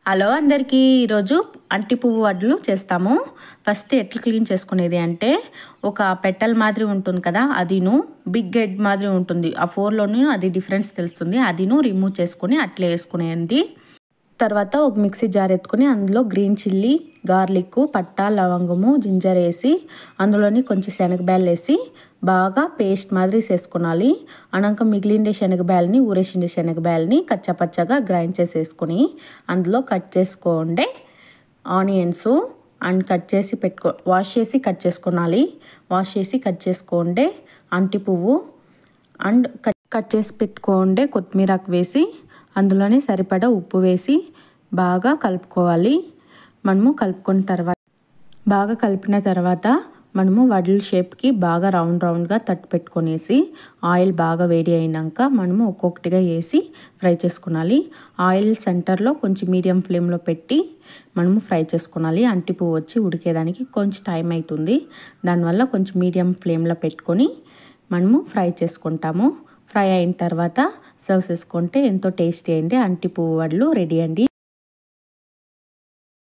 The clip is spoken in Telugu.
హలో అందరికీ ఈరోజు అంటి పువ్వు వడ్లు చేస్తాము. ఫస్ట్ ఎట్లా క్లీన్ చేసుకునేది అంటే ఒక పెటల్ మాదిరి ఉంటుంది కదా, అదిను బిగ్ హెడ్ మాదిరి ఉంటుంది. ఆ ఫోర్లోనూ అది డిఫరెన్స్ తెలుస్తుంది. అదిను రిమూవ్ చేసుకొని అట్లే వేసుకునేయండి. తర్వాత ఒక మిక్సీ జార్ ఎత్తుకొని అందులో గ్రీన్ చిల్లీ, గార్లిక్, పట్టా, లవంగము, జింజర్ వేసి అందులోని కొంచెం శనగబ్యాలు వేసి బాగా పేస్ట్ మాదిరి వేసుకోవాలి. అనాక మిగిలిండే శనగబ్యాలని, ఊరేసిండే శనగబ్యాలని కచ్చపచ్చగా గ్రైండ్ చేసేసుకొని అందులో కట్ చేసుకోండి ఆనియన్స్ అండ్ కట్ చేసి వాష్ చేసి కట్ చేసుకోవాలి. వాష్ చేసి కట్ చేసుకోండి అంటి పువ్వు అండ్ కట్ చేసి పెట్టుకోండి కొత్తిమీరకు వేసి అందులోనే సరిపడా ఉప్పు వేసి బాగా కలుపుకోవాలి. మనము బాగా కలిపిన తర్వాత మనము వడల షేప్కి బాగా రౌండ్గా తట్టు పెట్టుకొనేసి ఆయిల్ బాగా వేడి అయినాక మనము ఒక్కొక్కటిగా వేసి ఫ్రై చేసుకోవాలి. ఆయిల్ సెంటర్లో కొంచెం మీడియం ఫ్లేమ్లో పెట్టి మనము ఫ్రై చేసుకోవాలి. అంటి పువ్వు వచ్చి ఉడికేదానికి కొంచెం టైం అవుతుంది. దానివల్ల కొంచెం మీడియం ఫ్లేమ్లో పెట్టుకొని మనము ఫ్రై చేసుకుంటాము. ఫ్రై అయిన తర్వాత సర్వ్ చేసుకుంటే ఎంతో టేస్టీ అండి అంటి పువ్వు వడలు రెడీ అండి.